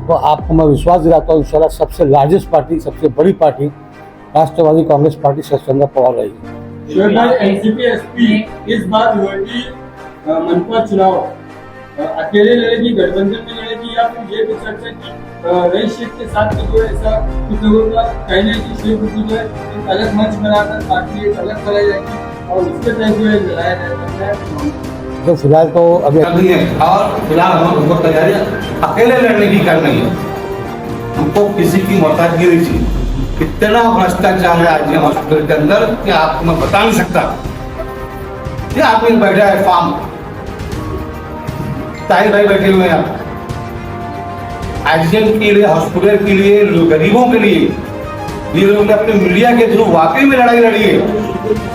तो आपको मैं विश्वास दिलाता हूँ इंशाल्लाह सबसे लार्जेस्ट पार्टी, सबसे बड़ी पार्टी राष्ट्रवादी कांग्रेस पार्टी शरद चंद्र पवार रहेगी। शरद भाई, एनसीपी एसपी इस बार भिवंडी मनपा चुनाव अकेले लड़ेगी, गठबंधन में लड़ेगी, या फिर ये भी चर्चा की रईस शेख के साथ में जो है ऐसा कुछ लोगों का कहना है कि शेख गुड्डू जो है एक अलग मंच बनाकर पार्टी एक अलग बनाई जाएगी और उसके तहत जो है लड़ाया जाएगा। तो फिलहाल तो अभी और फिलहाल हम लोग तैयारी अकेले लड़ने की कर रही है। हमको किसी की मोहताजगी नहीं चाहिए। इतना भ्रष्टाचार है आज हॉस्पिटल के अंदर कि आपको मैं बता नहीं सकता। ये आदमी बैठा है फार्म, ताई भाई बैठे हुए हैं एक्सीडेंट के लिए, हॉस्पिटल के लिए, गरीबों के लिए। ये लोगों ने अपने मीडिया के थ्रू वाकई में लड़ाई लड़ी है।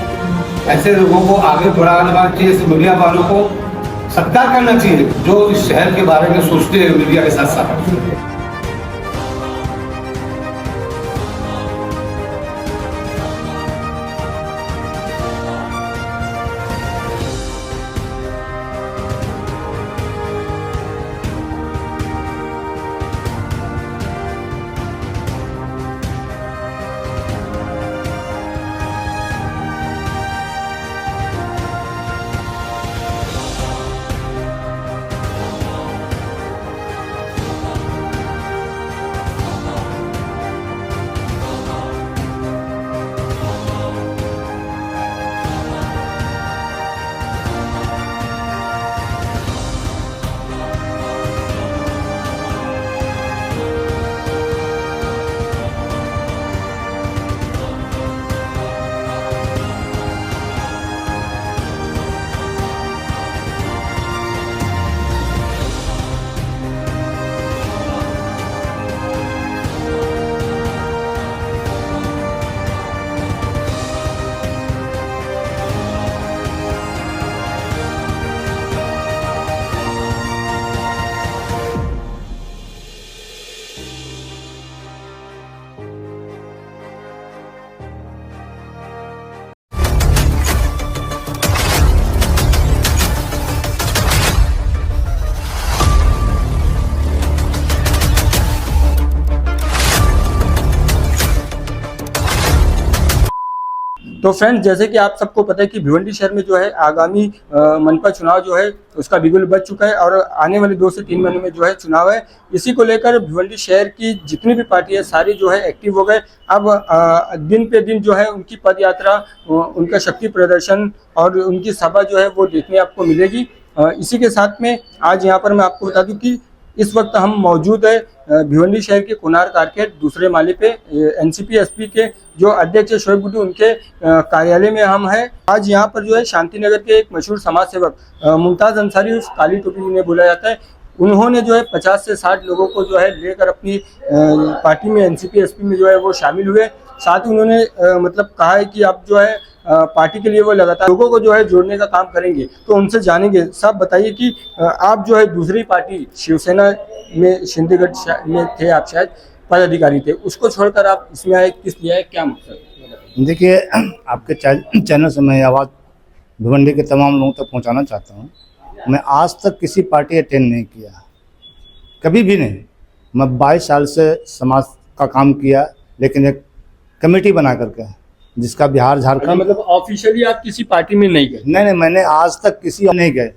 ऐसे लोगों को आगे बढ़ाना चाहिए, इस मीडिया वालों को सत्कार करना चाहिए जो इस शहर के बारे में सोचते हैं मीडिया के साथ साथ। तो फ्रेंड्स, जैसे कि आप सबको पता है कि भिवंडी शहर में जो है आगामी मनपा चुनाव जो है उसका बिगुल बज चुका है और आने वाले 2 से 3 महीने में जो है चुनाव है। इसी को लेकर भिवंडी शहर की जितनी भी पार्टी है सारी जो है एक्टिव हो गए। अब दिन पे दिन जो है उनकी पद यात्रा, उनका शक्ति प्रदर्शन और उनकी सभा जो है वो देखने आपको मिलेगी। इसी के साथ में आज यहाँ पर मैं आपको बता दूं कि इस वक्त हम मौजूद है भिवंडी शहर के कोनार कारकेट दूसरे माले पे। एनसीपी एसपी के जो अध्यक्ष शोएब गुड्डू उनके कार्यालय में हम हैं। आज यहाँ पर जो है शांति नगर के एक मशहूर समाज सेवक मुमताज अंसारी उस काली टोपी जिन्हें बोला जाता है, उन्होंने जो है 50 से 60 लोगों को जो है लेकर अपनी पार्टी में एनसीपी एसपी में जो है वो शामिल हुए। साथ ही उन्होंने मतलब कहा है कि अब जो है पार्टी के लिए वो लगातार लोगों को जो है जोड़ने का काम करेंगे। तो उनसे जानेंगे। सब बताइए कि आप जो है दूसरी पार्टी शिवसेना में शिंदेगढ़ में थे, आप शायद पदाधिकारी थे, उसको छोड़कर आप इसमें आए, किस लिए आए, क्या मकसद? देखिए, आपके चैनल से मैं आवाज़ भिवंडी के तमाम लोगों तक पहुंचाना चाहता हूं। मैं आज तक किसी पार्टी अटेंड नहीं किया, कभी भी नहीं। मैं 22 साल से समाज का काम किया, लेकिन एक कमेटी बना करके जिसका बिहार झारखंड, मतलब ऑफिशियली आप किसी पार्टी में नहीं गए? नहीं, मैंने आज तक किसी नहीं गए।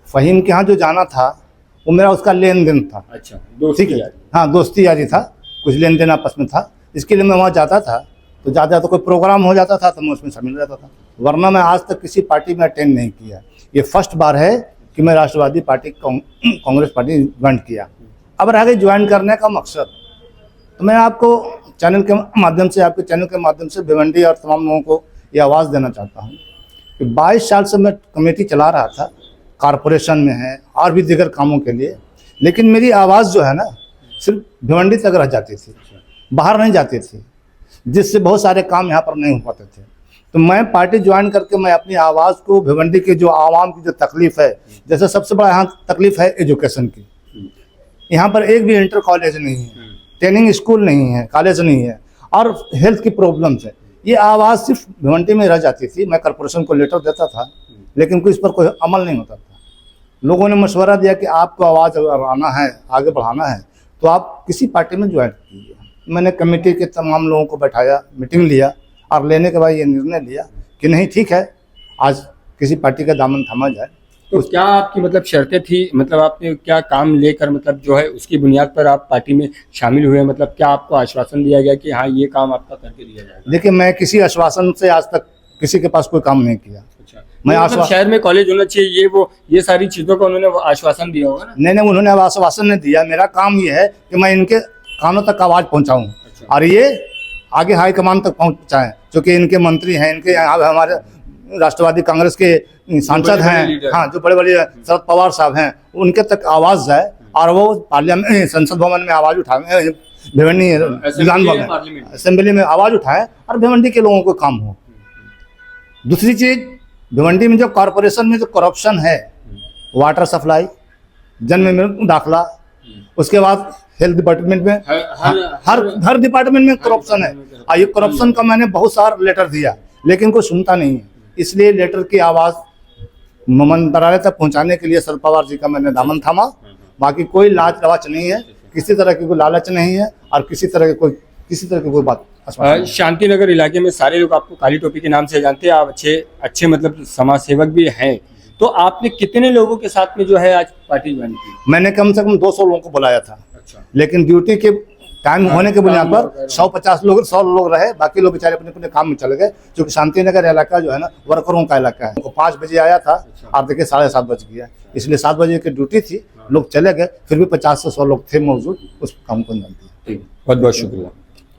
फहीम के यहाँ जो जाना था वो मेरा उसका लेन देन था। अच्छा, दोस्ती ठीक है, यारी। हाँ, दोस्ती यारी था, कुछ लेन देन आपस में था। इसके लिए मैं वहाँ जाता था, तो जाता तो कोई प्रोग्राम हो जाता था तो मैं उसमें शामिल रहता था, वरना मैं आज तक किसी पार्टी में अटेंड नहीं किया। ये फर्स्ट बार है कि मैं राष्ट्रवादी पार्टी कांग्रेस पार्टी ज्वाइन किया। अब रह गई ज्वाइन करने का मकसद, तो मैं आपको चैनल के माध्यम से, आपके चैनल के माध्यम से भिवंडी और तमाम लोगों को ये आवाज़ देना चाहता हूँ कि 22 साल से मैं कमेटी चला रहा था, कारपोरेशन में है और भी दीगर कामों के लिए, लेकिन मेरी आवाज़ जो है ना सिर्फ भिवंडी तक रह जाती थी, बाहर नहीं जाती थी, जिससे बहुत सारे काम यहाँ पर नहीं हो पाते थे। तो मैं पार्टी ज्वाइन करके मैं अपनी आवाज़ को भिवंडी के जो आवाम की जो तकलीफ़ है, जैसे सबसे बड़ा यहाँ तकलीफ़ है एजुकेशन की। यहाँ पर एक भी इंटर कॉलेज नहीं है, ट्रेनिंग स्कूल नहीं है, कॉलेज नहीं है, और हेल्थ की प्रॉब्लम्स है। ये आवाज़ सिर्फ भिवंडी में रह जाती थी। मैं कॉर्पोरेशन को लेटर देता था, लेकिन कोई इस पर कोई अमल नहीं होता था। लोगों ने मशवरा दिया कि आपको आवाज़ अगर आना है, आगे बढ़ाना है, तो आप किसी पार्टी में ज्वाइन कीजिए। मैंने कमेटी के तमाम लोगों को बैठाया, मीटिंग लिया और लेने के बाद ये निर्णय लिया कि नहीं ठीक है, आज किसी पार्टी का दामन थामा जाए। तो क्या आपकी मतलब शर्तें थी, मतलब आपने क्या काम लेकर मतलब जो है उसकी बुनियाद पर आप पार्टी में शामिल हुए, मतलब क्या आपको आश्वासन दिया गया कि हाँ ये काम आपका करके दिया जाएगा? देखिए, मैं किसी आश्वासन से आज तक किसी के पास कोई काम नहीं किया। अच्छा, मैं तो मतलब शहर में कॉलेज होना चाहिए, ये सारी चीजों का उन्होंने आश्वासन दिया होगा ना? नहीं, उन्होंने आश्वासन नहीं दिया। मेरा काम ये है कि मैं इनके कानों तक आवाज़ पहुंचाऊं अच्छा। और ये आगे हाईकमान तक पहुंचाएं, क्योंकि इनके मंत्री हैं, इनके यहाँ हमारे राष्ट्रवादी कांग्रेस के सांसद हैं, हाँ, जो बड़े बड़े शरद पवार साहब हैं, उनके तक आवाज़ जाए और वो पार्लियामेंट संसद भवन में आवाज़ उठाए, भिवंडी विधान भवन असेंबली में आवाज़ उठाए और भिवंडी के लोगों को काम हो। दूसरी चीज, भिवंडी में जो कॉरपोरेशन में जो करप्शन है, वाटर सप्लाई, जन्म में दाखिला, उसके बाद हेल्थ डिपार्टमेंट में हर डिपार्टमेंट में करप्शन है। और ये करप्शन का मैंने बहुत सारा लेटर दिया, लेकिन कोई सुनता नहीं है। इसलिए लेटर की आवाज़ मंत्रालय तक पहुंचाने के लिए शरद पवार जी का मैंने दामन थामा। बाकी कोई लाच लवाच नहीं है, किसी तरह की कोई लालच नहीं है और किसी तरह की कोई बात। शांति नगर इलाके में सारे लोग आपको काली टोपी के नाम से जानते हैं, आप अच्छे मतलब समाज सेवक भी हैं। तो आपने कितने लोगों के साथ में जो है आज पार्टी ज्वाइन की? मैंने कम से कम 200 लोगों को बुलाया था। अच्छा। लेकिन ड्यूटी के टाइम होने के बुनियाद पर 100 लोग रहे, बाकी लोग बेचारे अपने अपने काम में चले गए, क्योंकि शांति नगर इलाका जो है ना वर्करों का इलाका है। उनको 5 बजे आया था और देखिए 7:30 बज गया, इसलिए 7 बजे की ड्यूटी थी, लोग चले गए, फिर भी 50 से 100 लोग थे मौजूद उस काम को अंजाम दिया। बहुत बहुत शुक्रिया।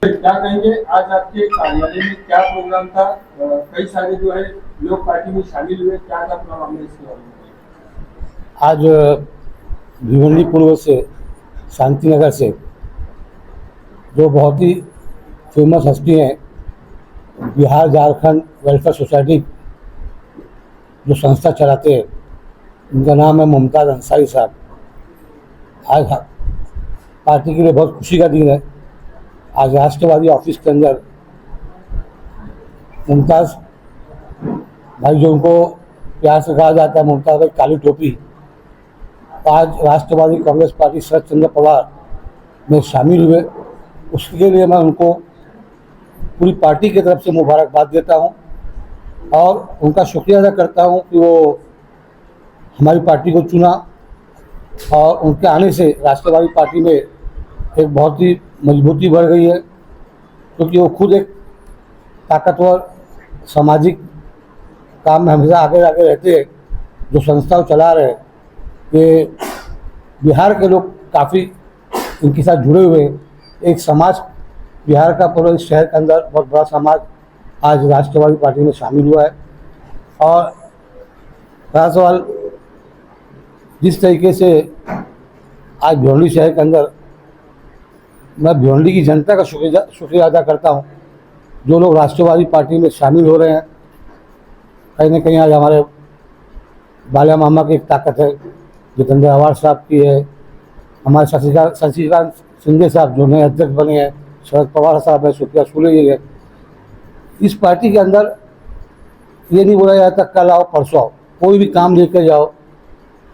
क्या कहेंगे, आज आपके कार्यालय में क्या प्रोग्राम था? कई सारे जो है लोग पार्टी में शामिल हुए, क्या था प्रोग्राम में इसके बारे में? आज भिवंडी पूर्व से शांति नगर से जो बहुत ही फेमस हस्ती हैं, बिहार झारखंड वेलफेयर सोसाइटी जो संस्था चलाते हैं, उनका नाम है मुमताज़ अंसारी साहब। आज पार्टी के लिए बहुत खुशी का दिन है। आज राष्ट्रवादी ऑफिस के अंदर मुमताज़ भाई, जो उनको प्यार से कहा जाता है मुमताज़ भाई काली टोपी, आज राष्ट्रवादी कांग्रेस पार्टी शरद चंद्र पवार में शामिल हुए। उसके लिए मैं उनको पूरी पार्टी की तरफ से मुबारकबाद देता हूं और उनका शुक्रिया अदा करता हूं कि वो हमारी पार्टी को चुना और उनके आने से राष्ट्रवादी पार्टी में एक बहुत ही मजबूती बढ़ गई है, क्योंकि वो खुद एक ताकतवर सामाजिक काम में हमेशा आगे आगे रहते हैं। जो संस्था चला रहे, ये बिहार के लोग काफ़ी इनके साथ जुड़े हुए हैं। एक समाज बिहार का पूरे शहर के अंदर बहुत बड़ा समाज आज राष्ट्रवादी पार्टी में शामिल हुआ है। और रहा सवाल जिस तरीके से आज भिवंडी शहर के अंदर, मैं भिवंडी की जनता का शुक्रिया अदा करता हूं, जो लोग राष्ट्रवादी पार्टी में शामिल हो रहे हैं। कहीं ना कहीं आज हमारे बालिया मामा की एक ताकत है, जितेंद्र अवार साहब की है, हमारे शशिकांत शिंदे साहब जो नए अध्यक्ष बने हैं, शरद पवार साहब है, सुप्रिया सुले जी है। इस पार्टी के अंदर ये नहीं बोला जाता कल आओ परसों आओ, कोई भी काम लेकर जाओ।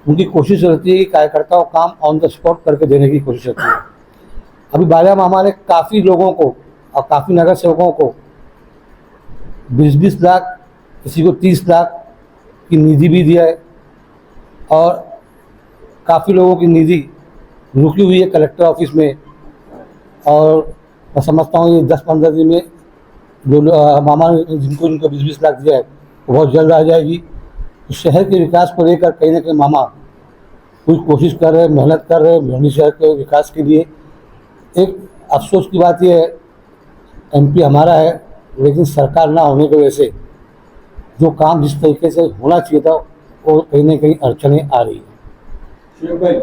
उनकी कोशिश रहती है कि कार्यकर्ताओं को काम ऑन द स्पॉट करके देने की कोशिश रहती है। अभी बालिया मामा ने काफ़ी लोगों को और काफ़ी नगर सेवकों को 20-20 लाख, किसी को 30 लाख की निधि भी दिया है और काफ़ी लोगों की निधि रुकी हुई है कलेक्टर ऑफिस में। और मैं समझता हूँ ये 10-15 दिन में जो मामा ने जिनको 20-20 लाख दिया है वो बहुत जल्द आ जाएगी। तो शहर के विकास को लेकर कहीं ना कहीं मामा कुछ कोशिश कर रहे हैं, मेहनत कर रहे हैं भिवंडी शहर के विकास के लिए। एक अफसोस की बात यह है, एमपी हमारा है, लेकिन सरकार ना होने की वजह से जो काम जिस तरीके से होना चाहिए था वो कहीं ना कहीं अड़चनें आ रही है। शेख भाई,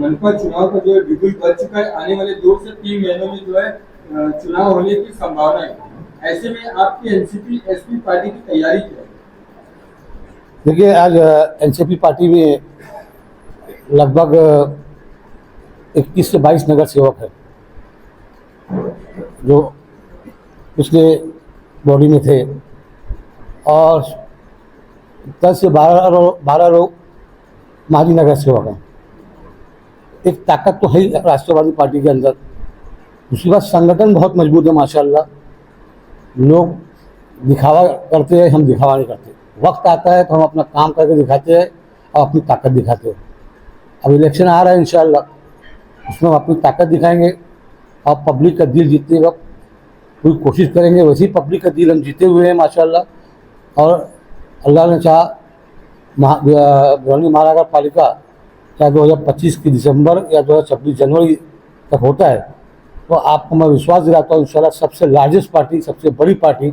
मनपा चुनाव का जो है बिगुल बज चुका है, आने वाले 2 से 3 महीनों में जो है चुनाव होने की संभावना है। ऐसे में आपकी एनसीपी एसपी पार्टी की तैयारी क्या है? देखिए, आज एनसीपी पार्टी में लगभग 21 से 22 नगर सेवक है जो पिछले बॉडी में थे और 10 से 12 लोग माजी नगर सेवक हैं। एक ताकत तो है ही राष्ट्रवादी पार्टी के अंदर। दूसरी बात, संगठन बहुत मजबूत है माशाल्लाह। लोग दिखावा करते हैं, हम दिखावा नहीं करते। वक्त आता है तो हम अपना काम करके दिखाते हैं और अपनी ताकत दिखाते हैं। अब इलेक्शन आ रहा है इंशाल्लाह, उसमें हम अपनी ताकत दिखाएंगे और पब्लिक का दिल जीतने का पूरी कोशिश करेंगे। वैसे ही पब्लिक का दिल हम जीते हुए हैं माशाल्लाह। और अल्लाह ने चाहा भिवंडी महानगर पालिका चाहे 2025 की दिसंबर या 2026 जनवरी तक होता है, तो आपको मैं विश्वास दिलाता हूँ इंशाल्लाह सबसे लार्जेस्ट पार्टी, सबसे बड़ी पार्टी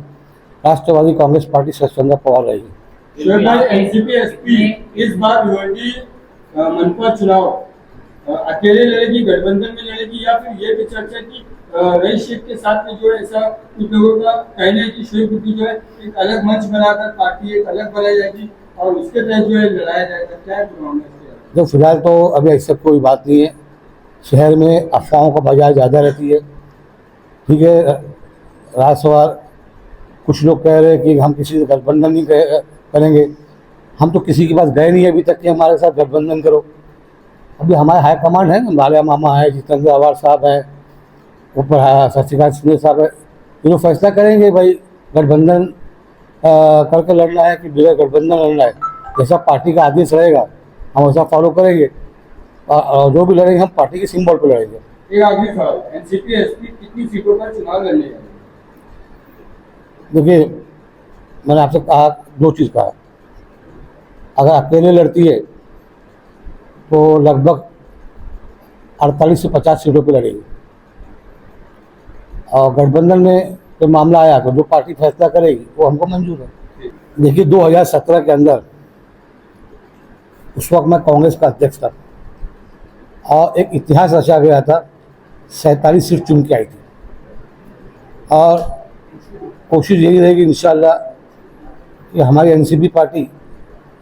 राष्ट्रवादी कांग्रेस पार्टी शरद चंद्र पवार रहेगी। शोएब भाई, एनसीपी एसपी इस बार भिवंडी मनपा चुनाव अकेले लड़ेगी, गठबंधन में लड़ेगी, या फिर ये भी चर्चा की रईस शेख के साथ में जो है, ऐसा कुछ लोगों का कहना है कि शोएब गुट्टी जो है एक अलग मंच बनाकर पार्टी एक अलग बनाई जाएगी और उसके तहत जो है लड़ाया जाएगा, क्या चुनाव में? तो फिलहाल तो अभी ऐसा कोई बात नहीं है। शहर में अफवाहों का बाजार ज़्यादा रहती है, ठीक है। राजसभा कुछ लोग कह रहे हैं कि हम किसी से गठबंधन नहीं करेंगे। हम तो किसी के पास गए नहीं अभी तक कि हमारे साथ गठबंधन करो। अभी हमारे हाईकमांड है, बालिया मामा है, जितेंद्र अवार साहब है, ऊपर शशिकांत सिंह साहब है, ये लोग फैसला करेंगे भाई गठबंधन करके लड़ना है कि बिना गठबंधन लड़ना है। जैसा पार्टी का आदेश रहेगा हम वैसा फॉलो करेंगे और जो भी लड़ेंगे हम पार्टी के सिंबल पर लड़ेंगे। एक आखिरी सवाल, एनसीपी एसपी कितनी सीटों पर चुनाव लड़ने जा रही है? देखिए, मैंने आपसे कहा, दो चीज़ कहा। अगर अकेले लड़ती है तो लगभग 48 से 50 सीटों पर लड़ेगी, और गठबंधन में कोई मामला आया तो जो पार्टी फैसला करेगी वो हमको मंजूर है। देखिए, 2017 के अंदर उस वक्त मैं कांग्रेस का अध्यक्ष था और एक इतिहास रचा गया था, 47 सीट चुन के आई थी। और कोशिश यही रहेगी इंशाल्लाह कि हमारी एनसीपी पार्टी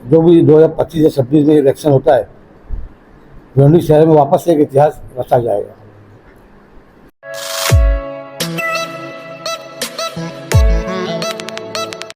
जो भी 2025 या 26 में इलेक्शन होता है, भिवंडी शहर में वापस एक इतिहास रचा जाएगा।